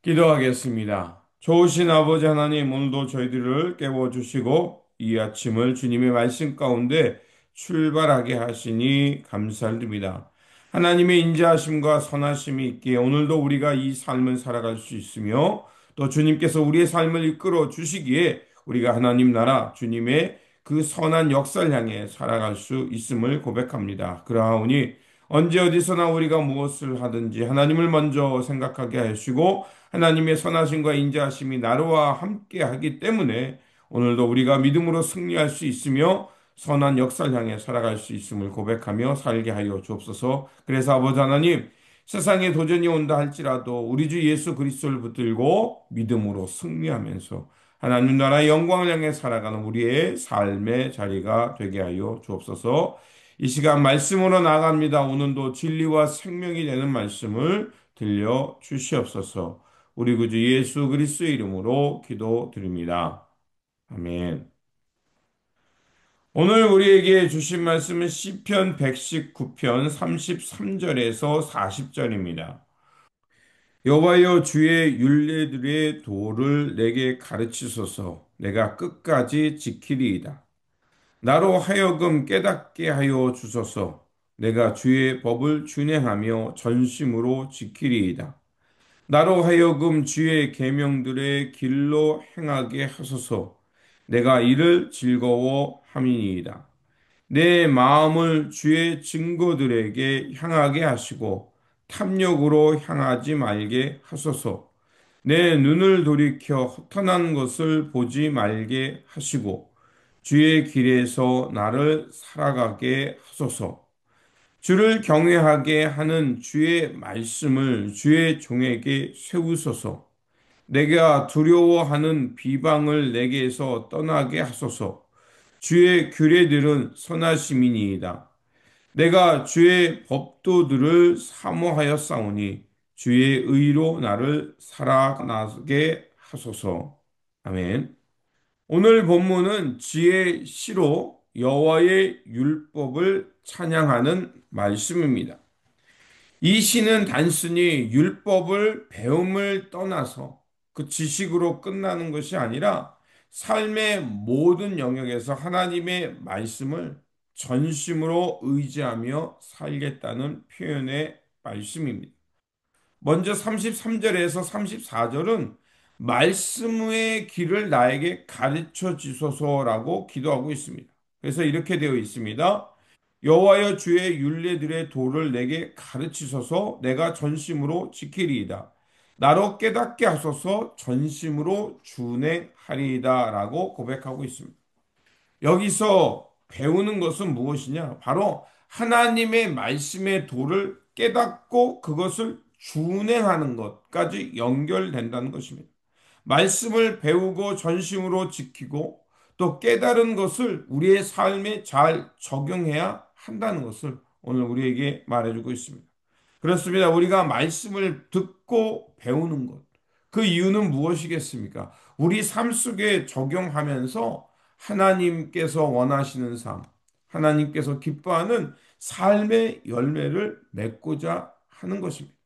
기도하겠습니다. 좋으신 아버지 하나님, 오늘도 저희들을 깨워주시고 이 아침을 주님의 말씀 가운데 출발하게 하시니 감사드립니다. 하나님의 인자하심과 선하심이 있기에 오늘도 우리가 이 삶을 살아갈 수 있으며 또 주님께서 우리의 삶을 이끌어 주시기에 우리가 하나님 나라 주님의 그 선한 역사를 향해 살아갈 수 있음을 고백합니다. 그러하오니 언제 어디서나 우리가 무엇을 하든지 하나님을 먼저 생각하게 하시고 하나님의 선하심과 인자하심이 나와 함께 하기 때문에 오늘도 우리가 믿음으로 승리할 수 있으며 선한 역사를 향해 살아갈 수 있음을 고백하며 살게 하여 주옵소서. 그래서 아버지 하나님, 세상에 도전이 온다 할지라도 우리 주 예수 그리스도를 붙들고 믿음으로 승리하면서 하나님 나라의 영광을 향해 살아가는 우리의 삶의 자리가 되게 하여 주옵소서. 이 시간 말씀으로 나갑니다. 오늘도 진리와 생명이 되는 말씀을 들려 주시옵소서. 우리 구주 예수 그리스도의 이름으로 기도드립니다. 아멘. 오늘 우리에게 주신 말씀은 시편 119편 33절에서 40절입니다. 여호와여 주의 율례들의 도를 내게 가르치소서. 내가 끝까지 지키리이다. 나로 하여금 깨닫게 하여 주소서. 내가 주의 법을 준행하며 전심으로 지키리이다. 나로 하여금 주의 계명들의 길로 행하게 하소서. 내가 이를 즐거워함이니이다. 내 마음을 주의 증거들에게 향하게 하시고 탐욕으로 향하지 말게 하소서. 내 눈을 돌이켜 허탄한 것을 보지 말게 하시고 주의 길에서 나를 살아가게 하소서. 주를 경외하게 하는 주의 말씀을 주의 종에게 세우소서. 내가 두려워하는 비방을 내게서 떠나게 하소서. 주의 규례들은 선하심이니이다. 내가 주의 법도들을 사모하였사오니 주의 의로 나를 살아나게 하소서. 아멘. 오늘 본문은 지혜 시로 여호와의 율법을 찬양하는 말씀입니다. 이 시는 단순히 율법을 배움을 떠나서 그 지식으로 끝나는 것이 아니라 삶의 모든 영역에서 하나님의 말씀을 전심으로 의지하며 살겠다는 표현의 말씀입니다. 먼저 33절에서 34절은 말씀의 길을 나에게 가르쳐 주소서라고 기도하고 있습니다. 그래서 이렇게 되어 있습니다. 여호와여 주의 율례들의 도를 내게 가르치소서. 내가 전심으로 지키리이다. 나로 깨닫게 하소서. 전심으로 준행하리이다라고 고백하고 있습니다. 여기서 배우는 것은 무엇이냐? 바로 하나님의 말씀의 도를 깨닫고 그것을 준행하는 것까지 연결된다는 것입니다. 말씀을 배우고 전심으로 지키고 또 깨달은 것을 우리의 삶에 잘 적용해야 한다는 것을 오늘 우리에게 말해주고 있습니다. 그렇습니다. 우리가 말씀을 듣고 배우는 것. 그 이유는 무엇이겠습니까? 우리 삶 속에 적용하면서 하나님께서 원하시는 삶, 하나님께서 기뻐하는 삶의 열매를 맺고자 하는 것입니다.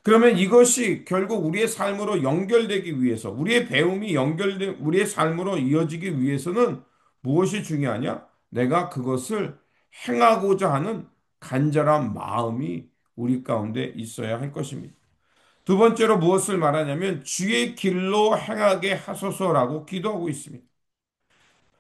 그러면 이것이 결국 우리의 삶으로 연결되기 위해서, 우리의 배움이 우리의 삶으로 이어지기 위해서는 무엇이 중요하냐? 내가 그것을 행하고자 하는 간절한 마음이 우리 가운데 있어야 할 것입니다. 두 번째로 무엇을 말하냐면 주의 길로 행하게 하소서라고 기도하고 있습니다.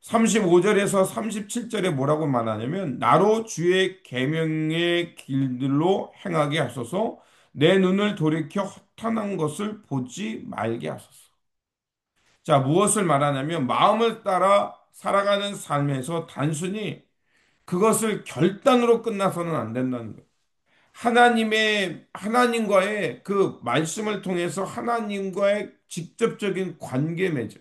35절에서 37절에 뭐라고 말하냐면 나로 주의 계명의 길들로 행하게 하소서. 내 눈을 돌이켜 허탄한 것을 보지 말게 하소서. 자, 무엇을 말하냐면 마음을 따라 살아가는 삶에서 단순히 그것을 결단으로 끝나서는 안 된다는 거예요. 하나님과의 그 말씀을 통해서 하나님과의 직접적인 관계 맺음,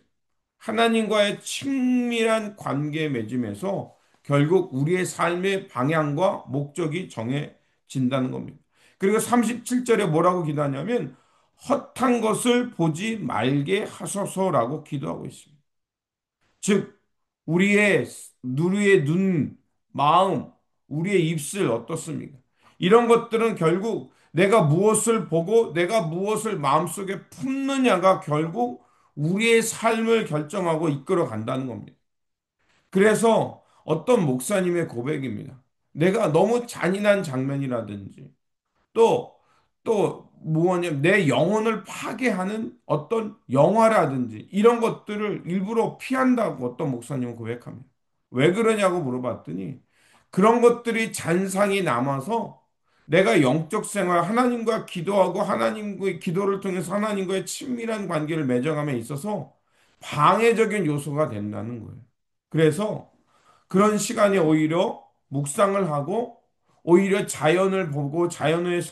하나님과의 친밀한 관계 맺음에서 결국 우리의 삶의 방향과 목적이 정해진다는 겁니다. 그리고 37절에 뭐라고 기도하냐면 헛한 것을 보지 말게 하소서라고 기도하고 있습니다. 즉, 우리의 눈, 마음, 우리의 입술 어떻습니까? 이런 것들은 결국 내가 무엇을 보고 내가 무엇을 마음속에 품느냐가 결국 우리의 삶을 결정하고 이끌어 간다는 겁니다. 그래서 어떤 목사님의 고백입니다. 내가 너무 잔인한 장면이라든지 또, 또 뭐냐면 내 영혼을 파괴하는 어떤 영화라든지 이런 것들을 일부러 피한다고 어떤 목사님은 고백합니다. 왜 그러냐고 물어봤더니 그런 것들이 잔상이 남아서 내가 영적 생활, 하나님과 기도하고 하나님과의 기도를 통해서 하나님과의 친밀한 관계를 맺어감에 있어서 방해적인 요소가 된다는 거예요. 그래서 그런 시간에 오히려 묵상을 하고 오히려 자연을 보고 자연의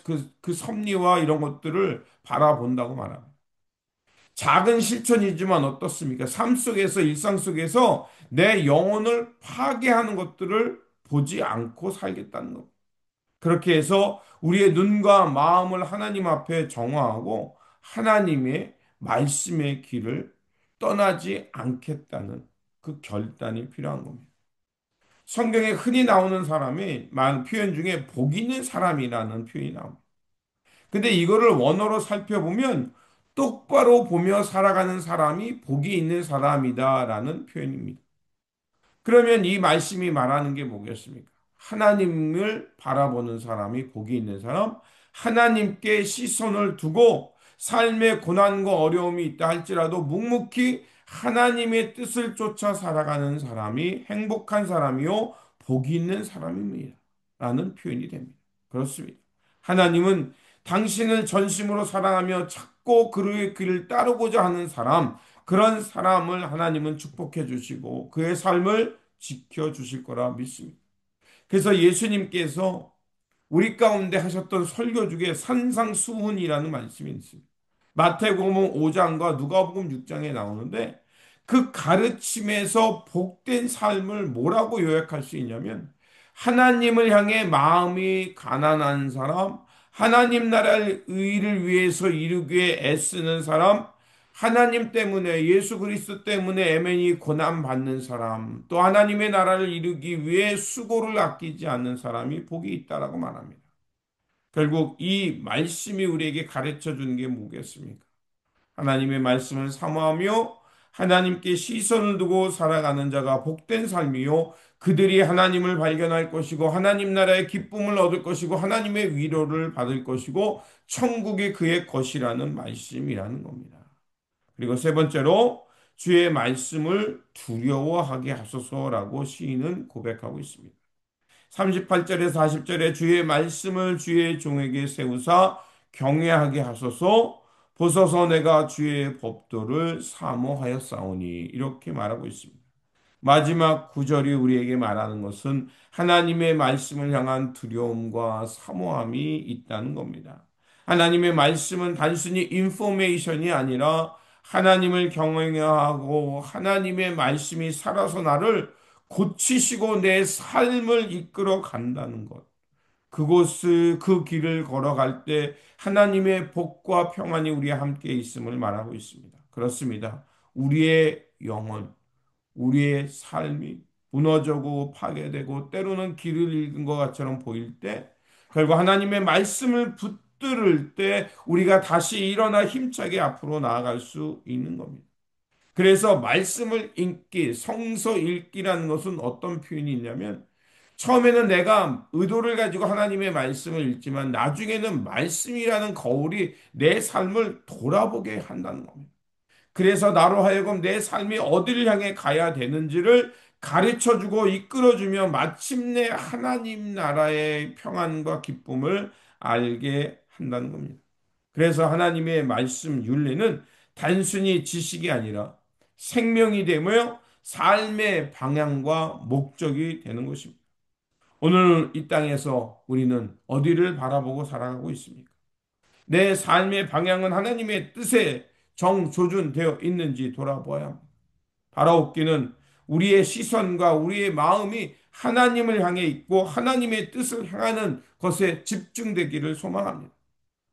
그 섭리와 이런 것들을 바라본다고 말합니다. 작은 실천이지만 어떻습니까? 삶 속에서, 일상 속에서 내 영혼을 파괴하는 것들을 보지 않고 살겠다는 것. 그렇게 해서 우리의 눈과 마음을 하나님 앞에 정화하고 하나님의 말씀의 길을 떠나지 않겠다는 그 결단이 필요한 겁니다. 성경에 흔히 나오는 사람이 많은 표현 중에 복 있는 사람이라는 표현이 나옵니다. 근데 이거를 원어로 살펴보면 똑바로 보며 살아가는 사람이 복이 있는 사람이다라는 표현입니다. 그러면 이 말씀이 말하는 게 뭐겠습니까? 하나님을 바라보는 사람이 복이 있는 사람, 하나님께 시선을 두고 삶의 고난과 어려움이 있다 할지라도 묵묵히 하나님의 뜻을 쫓아 살아가는 사람이 행복한 사람이요, 복이 있는 사람입니다. 라는 표현이 됩니다. 그렇습니다. 하나님은 당신을 전심으로 사랑하며 찾고 그의 길을 따르고자 하는 사람, 그런 사람을 하나님은 축복해 주시고 그의 삶을 지켜 주실 거라 믿습니다. 그래서 예수님께서 우리 가운데 하셨던 설교 중에 산상수훈이라는 말씀이 있습니다. 마태복음 5장과 누가복음 6장에 나오는데 그 가르침에서 복된 삶을 뭐라고 요약할 수 있냐면 하나님을 향해 마음이 가난한 사람, 하나님 나라의 의를 위해서 이루기 위해 애쓰는 사람, 하나님 때문에 예수 그리스도 때문에 애매히 고난 받는 사람, 또 하나님의 나라를 이루기 위해 수고를 아끼지 않는 사람이 복이 있다라고 말합니다. 결국 이 말씀이 우리에게 가르쳐 주는 게 뭐겠습니까? 하나님의 말씀을 사모하며 하나님께 시선을 두고 살아가는 자가 복된 삶이요. 그들이 하나님을 발견할 것이고 하나님 나라의 기쁨을 얻을 것이고 하나님의 위로를 받을 것이고 천국이 그의 것이라는 말씀이라는 겁니다. 그리고 세 번째로 주의 말씀을 두려워하게 하소서라고 시인은 고백하고 있습니다. 38절에 40절에 주의 말씀을 주의 종에게 세우사 경외하게 하소서 보소서 내가 주의 법도를 사모하였사오니 이렇게 말하고 있습니다. 마지막 구절이 우리에게 말하는 것은 하나님의 말씀을 향한 두려움과 사모함이 있다는 겁니다. 하나님의 말씀은 단순히 인포메이션이 아니라 하나님을 경외하고 하나님의 말씀이 살아서 나를 고치시고 내 삶을 이끌어 간다는 것. 그곳을 그 길을 걸어갈 때 하나님의 복과 평안이 우리와 함께 있음을 말하고 있습니다. 그렇습니다. 우리의 영혼, 우리의 삶이 무너져고 파괴되고 때로는 길을 잃은 것 같처럼 보일 때 결국 하나님의 말씀을 붙들을 때 우리가 다시 일어나 힘차게 앞으로 나아갈 수 있는 겁니다. 그래서 말씀을 읽기, 성서 읽기라는 것은 어떤 표현이 있냐면 처음에는 내가 의도를 가지고 하나님의 말씀을 읽지만 나중에는 말씀이라는 거울이 내 삶을 돌아보게 한다는 겁니다. 그래서 나로 하여금 내 삶이 어디를 향해 가야 되는지를 가르쳐 주고 이끌어 주며 마침내 하나님 나라의 평안과 기쁨을 알게 한다는 겁니다. 그래서 하나님의 말씀 윤리는 단순히 지식이 아니라 생명이 되며 삶의 방향과 목적이 되는 것입니다. 오늘 이 땅에서 우리는 어디를 바라보고 살아가고 있습니까? 내 삶의 방향은 하나님의 뜻에 정조준되어 있는지 돌아보아야 합니다. 바라옵기는 우리의 시선과 우리의 마음이 하나님을 향해 있고 하나님의 뜻을 향하는 것에 집중되기를 소망합니다.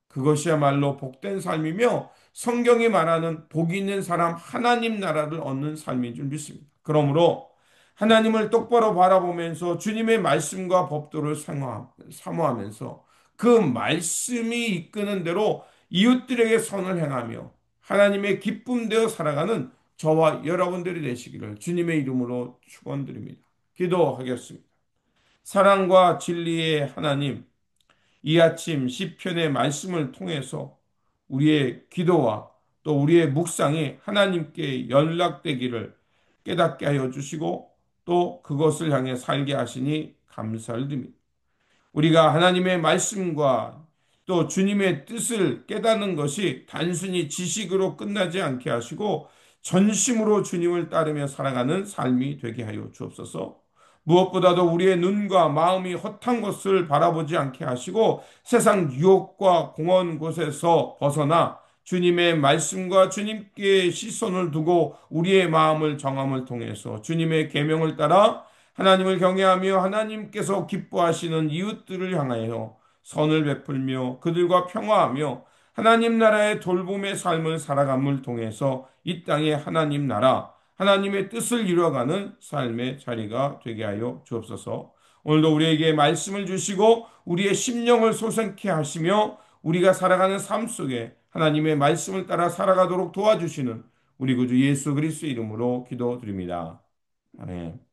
그것이야말로 복된 삶이며 성경이 말하는 복 있는 사람 하나님 나라를 얻는 삶인 줄 믿습니다. 그러므로 하나님을 똑바로 바라보면서 주님의 말씀과 법도를 사모하면서 그 말씀이 이끄는 대로 이웃들에게 선을 행하며 하나님의 기쁨 되어 살아가는 저와 여러분들이 되시기를 주님의 이름으로 축원드립니다. 기도하겠습니다. 사랑과 진리의 하나님, 이 아침 시편의 말씀을 통해서 우리의 기도와 또 우리의 묵상이 하나님께 연락되기를 깨닫게 하여 주시고 또 그것을 향해 살게 하시니 감사를 드립니다. 우리가 하나님의 말씀과 또 주님의 뜻을 깨닫는 것이 단순히 지식으로 끝나지 않게 하시고 전심으로 주님을 따르며 살아가는 삶이 되게 하여 주옵소서. 무엇보다도 우리의 눈과 마음이 헛한 것을 바라보지 않게 하시고 세상 유혹과 공허한 곳에서 벗어나 주님의 말씀과 주님께 시선을 두고 우리의 마음을 정함을 통해서 주님의 계명을 따라 하나님을 경외하며 하나님께서 기뻐하시는 이웃들을 향하여 선을 베풀며 그들과 평화하며 하나님 나라의 돌봄의 삶을 살아감을 통해서 이 땅에 하나님 나라, 하나님의 뜻을 이루어가는 삶의 자리가 되게 하여 주옵소서. 오늘도 우리에게 말씀을 주시고 우리의 심령을 소생케 하시며 우리가 살아가는 삶 속에 하나님의 말씀을 따라 살아가도록 도와주시는 우리 구주 예수 그리스도 이름으로 기도드립니다. 아멘.